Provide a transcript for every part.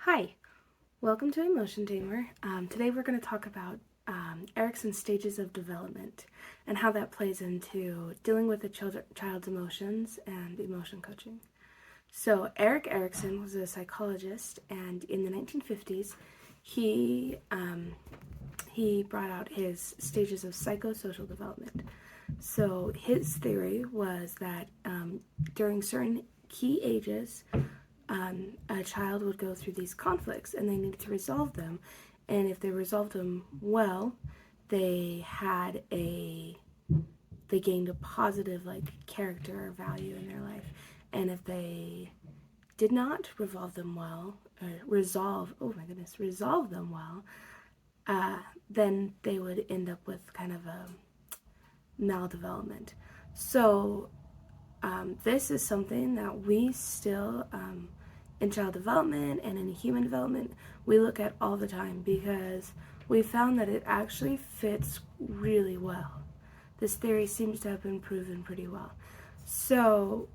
Hi, welcome to Emotion Tamer. Today we're going to talk about Erikson's stages of development and how that plays into dealing with a child's emotions and emotion coaching. So Erik Erikson was a psychologist, and in the 1950s, he brought out his stages of psychosocial development. So his theory was that during certain key ages, a child would go through these conflicts and they needed to resolve them. And if they resolved them well, they gained a positive character or value in their life. And if they did not resolve them well, then they would end up with kind of a maldevelopment. So this is something that we still, in child development and in human development, we look at all the time because we found that it actually fits really well. This theory seems to have been proven pretty well. So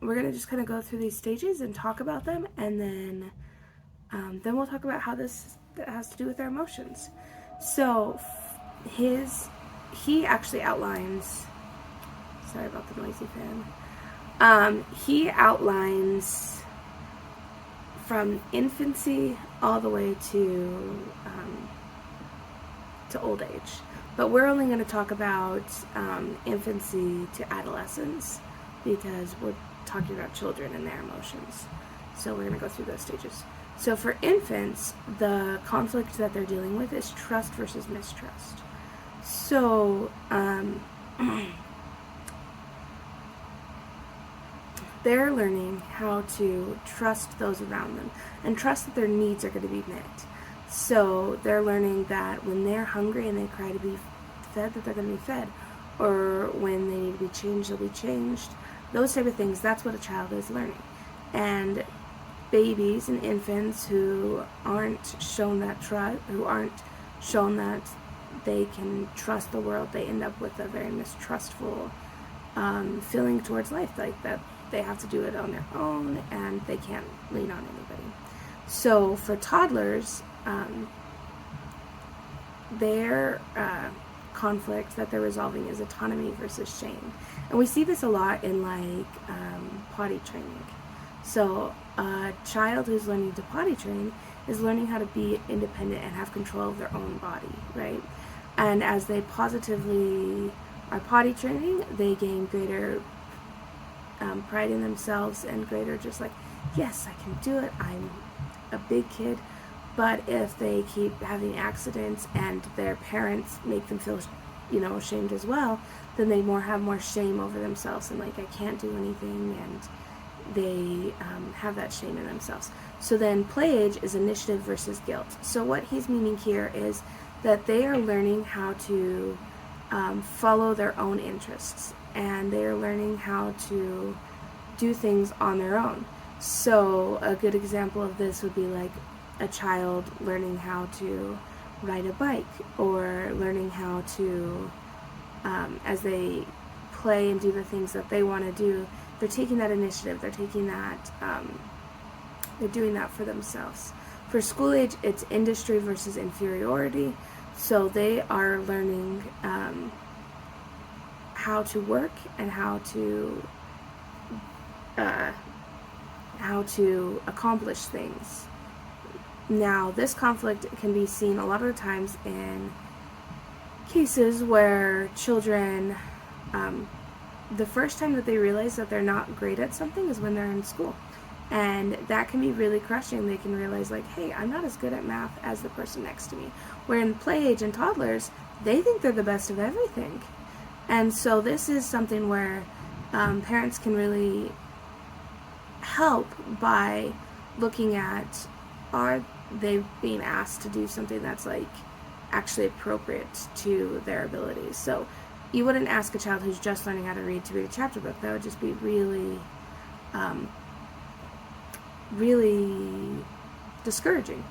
we're going to just kind of go through these stages and talk about them, and then we'll talk about how this has to do with our emotions. So he actually outlines, sorry about the noisy fan. He outlines from infancy all the way to old age. But we're only going to talk about infancy to adolescence because we're talking about children and their emotions. So we're going to go through those stages. So for infants, the conflict that they're dealing with is trust versus mistrust. So they're learning how to trust those around them and trust that their needs are going to be met. So they're learning that when they're hungry and they cry to be fed, that they're going to be fed. Or when they need to be changed, they'll be changed. Those type of things, that's what a child is learning. And babies and infants who aren't shown that trust, who aren't shown that they can trust the world, they end up with a very mistrustful feeling towards life, like that they have to do it on their own and they can't lean on anybody. So for toddlers, their conflict that they're resolving is autonomy versus shame. And we see this a lot in potty training. So a child who's learning to potty train is learning how to be independent and have control of their own body, right? And as they positively are potty training, they gain greater pride in themselves and greater just yes, I can do it, I'm a big kid. But if they keep having accidents and their parents make them feel ashamed as well, then they have more shame over themselves and I can't do anything, and they have that shame in themselves. So then play age is initiative versus guilt. So what he's meaning here is that they are learning how to follow their own interests, and they are learning how to do things on their own. So a good example of this would be a child learning how to ride a bike, or learning how to, as they play and do the things that they want to do, they're taking that initiative, they're taking that, they're doing that for themselves. For school age, it's industry versus inferiority. So they are learning how to work and how to accomplish things. Now, this conflict can be seen a lot of the times in cases where children, the first time that they realize that they're not great at something is when they're in school. And that can be really crushing. They can realize hey, I'm not as good at math as the person next to me. Where in play age and toddlers, they think they're the best of everything. And so this is something where parents can really help by looking at, are they being asked to do something that's actually appropriate to their abilities. So you wouldn't ask a child who's just learning how to read a chapter book. That would just be really really discouraging,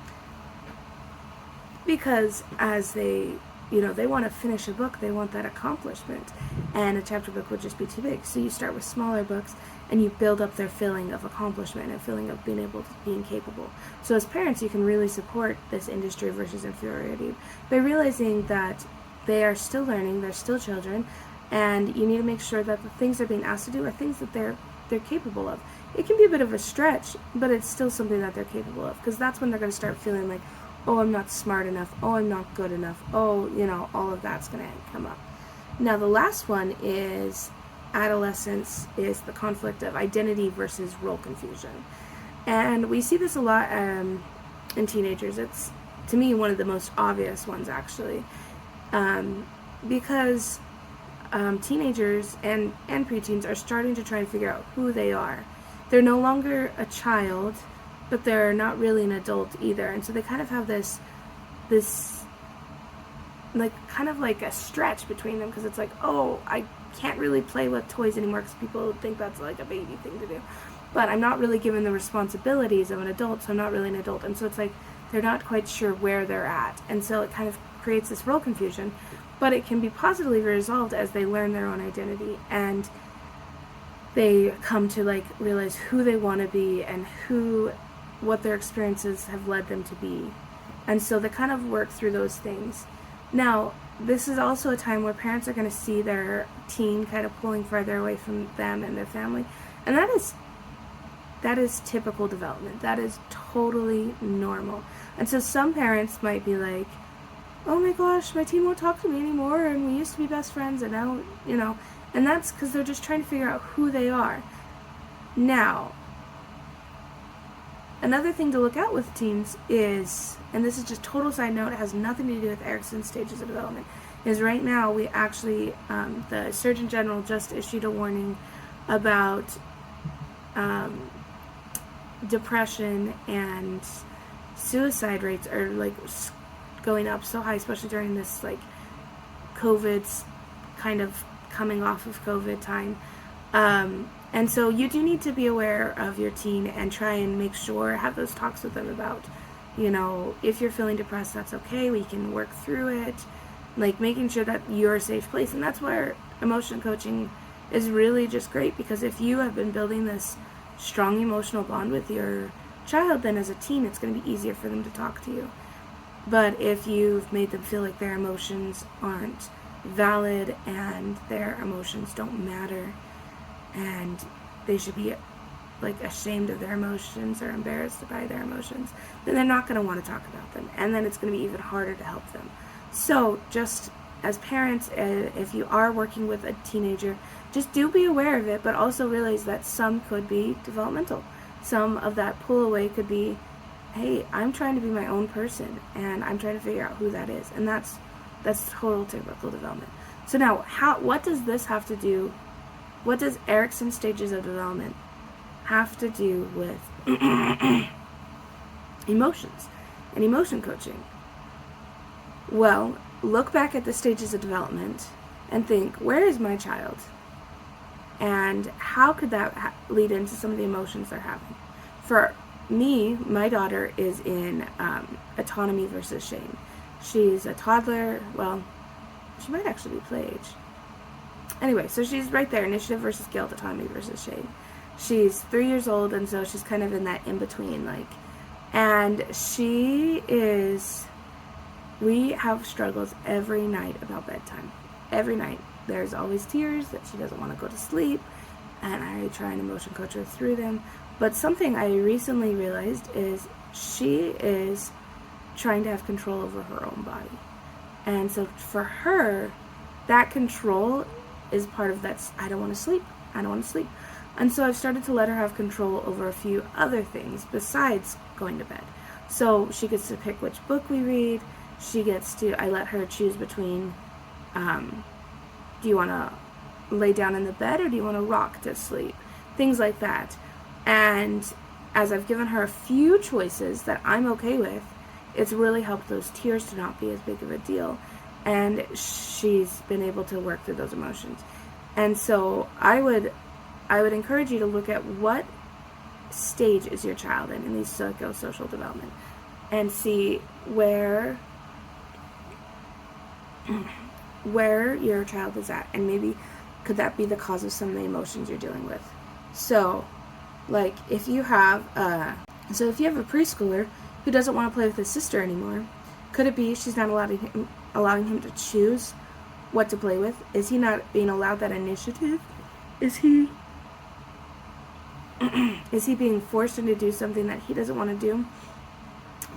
because as they they want to finish a book, they want that accomplishment, and a chapter book would just be too big. So you start with smaller books, and you build up their feeling of accomplishment and feeling of being capable. So as parents, you can really support this industry versus inferiority by realizing that they are still learning, they're still children, and you need to make sure that the things they're being asked to do are things that they're capable of. It can be a bit of a stretch, but it's still something that they're capable of, because that's when they're going to start feeling like, oh, I'm not smart enough, oh, I'm not good enough, oh, all of that's going to come up. Now, the last one is adolescence, is the conflict of identity versus role confusion. And we see this a lot in teenagers. It's, to me, one of the most obvious ones, actually, because teenagers and preteens are starting to try and figure out who they are. They're no longer a child, but they're not really an adult either. And so they kind of have this like kind of like a stretch between them, because it's like, oh, I can't really play with toys anymore because people think that's like a baby thing to do. But I'm not really given the responsibilities of an adult, so I'm not really an adult. And so it's like they're not quite sure where they're at. And so it kind of creates this role confusion. But it can be positively resolved as they learn their own identity and they come to like realize who they want to be and what their experiences have led them to be. And so they kind of work through those things. Now, this is also a time where parents are going to see their teen kind of pulling further away from them and their family. And that is typical development. That is totally normal. And so some parents might be like, oh my gosh, my teen won't talk to me anymore, and we used to be best friends, and now, and that's because they're just trying to figure out who they are. Now, another thing to look out with teens is, and this is just total side note, it has nothing to do with Erikson's stages of development, is right now we actually, the Surgeon General just issued a warning about depression and suicide rates are like going up so high, especially during this like COVID's kind of coming off of COVID time. And so you do need to be aware of your teen and try and make sure, have those talks with them about, if you're feeling depressed, that's okay, we can work through it, like making sure that you're a safe place. And that's where emotion coaching is really just great, because if you have been building this strong emotional bond with your child, then as a teen it's going to be easier for them to talk to you. But if you've made them feel like their emotions aren't valid and their emotions don't matter and they should be like ashamed of their emotions or embarrassed by their emotions, then they're not going to want to talk about them, and then it's going to be even harder to help them. So just as parents, if you are working with a teenager, just do be aware of it, but also realize that some could be developmental. Some of that pull away could be, hey, I'm trying to be my own person, and I'm trying to figure out who that is. And that's total typical development. So now, what does this have to do, what does Erikson's stages of development have to do with emotions and emotion coaching? Well, look back at the stages of development and think, where is my child? And how could that lead into some of the emotions they're having? For me, my daughter is in autonomy versus shame. She's a toddler. Well, she might actually be play age. Anyway, so she's right there, initiative versus guilt, autonomy versus shame. She's 3 years old, and so she's kind of in that in-between, and we have struggles every night about bedtime. Every night. There's always tears that she doesn't want to go to sleep, and I try and emotion coach her through them. But something I recently realized is she is trying to have control over her own body. And so for her, that control is part of that, I don't want to sleep. I don't want to sleep. And so I've started to let her have control over a few other things besides going to bed. So she gets to pick which book we read. I let her choose between, do you want to lay down in the bed or do you want to rock to sleep? Things like that. And as I've given her a few choices that I'm okay with, it's really helped those tears to not be as big of a deal. And she's been able to work through those emotions. And so I would encourage you to look at what stage is your child in these psychosocial development and see where where your child is at, and maybe could that be the cause of some of the emotions you're dealing with. So, like, if you have a preschooler who doesn't want to play with his sister anymore, could it be she's not allowing him to choose what to play with? Is he not being allowed that initiative? Is he being forced into do something that he doesn't want to do,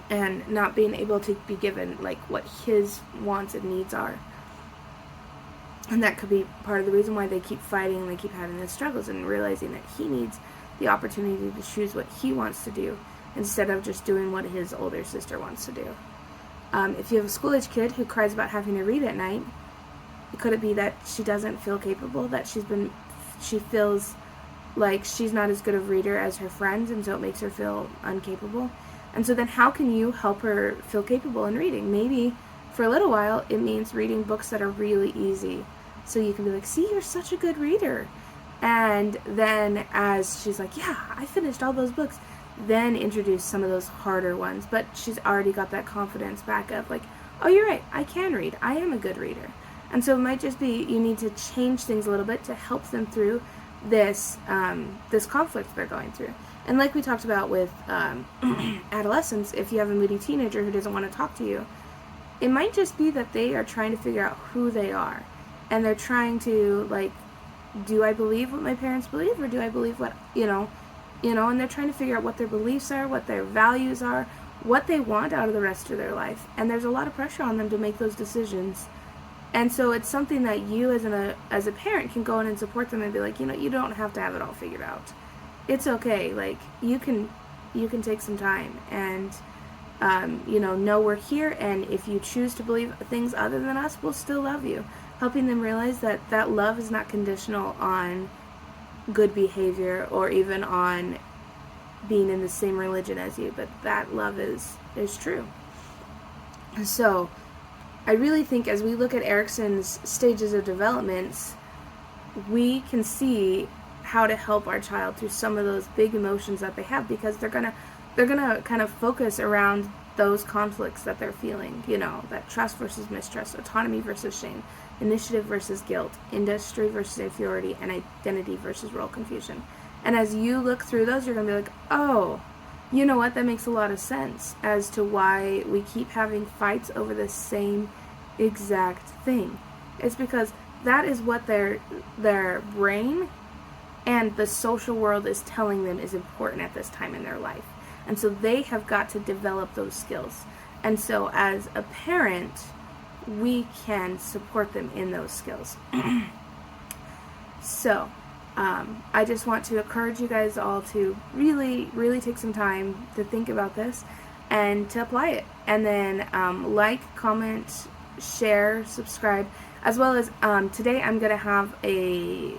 and not being able to be given like what his wants and needs are? And that could be part of the reason why they keep fighting and they keep having these struggles, and realizing that he needs the opportunity to choose what he wants to do instead of just doing what his older sister wants to do. If you have a school-age kid who cries about having to read at night, could it be that she doesn't feel capable, that she feels like she's not as good a reader as her friends, and so it makes her feel incapable? And so then how can you help her feel capable in reading? Maybe for a little while it means reading books that are really easy. So you can be like, see, you're such a good reader. And then as she's like, yeah, I finished all those books, then introduce some of those harder ones. But she's already got that confidence back up, like, oh, you're right, I can read. I am a good reader. And so it might just be you need to change things a little bit to help them through this conflict they're going through. And like we talked about with adolescents, if you have a moody teenager who doesn't want to talk to you, it might just be that they are trying to figure out who they are. And they're trying to, like, do I believe what my parents believe, or do I believe what, and they're trying to figure out what their beliefs are, what their values are, what they want out of the rest of their life. And there's a lot of pressure on them to make those decisions. And so it's something that you as a parent can go in and support them and be like, you don't have to have it all figured out. It's okay. Like, you can take some time and, know we're here, and if you choose to believe things other than us, we'll still love you. Helping them realize that love is not conditional on good behavior or even on being in the same religion as you, but that love is true. So I really think as we look at Erikson's stages of development, we can see how to help our child through some of those big emotions that they have, because they're gonna kind of focus around those conflicts that they're feeling, that trust versus mistrust, autonomy versus shame, initiative versus guilt, industry versus inferiority, and identity versus role confusion. And as you look through those, you're going to be like, oh, you know what, that makes a lot of sense as to why we keep having fights over the same exact thing. It's because that is what their brain and the social world is telling them is important at this time in their life. And so they have got to develop those skills. And so as a parent, we can support them in those skills. So, I just want to encourage you guys all to really, really take some time to think about this and to apply it. And then like, comment, share, subscribe, as well as today I'm going to have a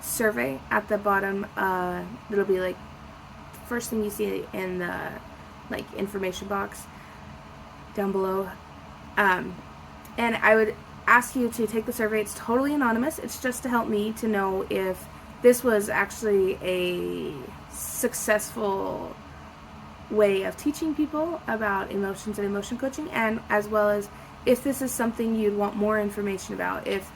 survey at the bottom. It'll be like first thing you see in the information box down below. And I would ask you to take the survey. It's totally anonymous. It's just to help me to know if this was actually a successful way of teaching people about emotions and emotion coaching, and as well as if this is something you'd want more information about, if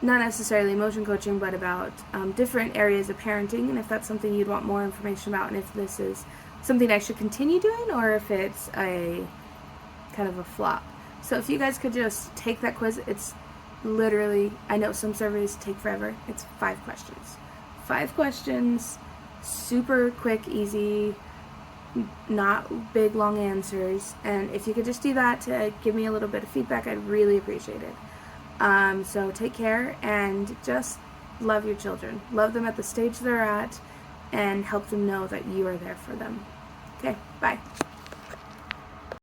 not necessarily emotion coaching, but about different areas of parenting, and if that's something you'd want more information about, and if this is something I should continue doing, or if it's a kind of a flop. So if you guys could just take that quiz, it's literally, I know some surveys take forever, it's 5 questions. 5 questions, super quick, easy, not big, long answers. And if you could just do that to give me a little bit of feedback, I'd really appreciate it. So take care and just love your children. Love them at the stage they're at and help them know that you are there for them. Okay, bye.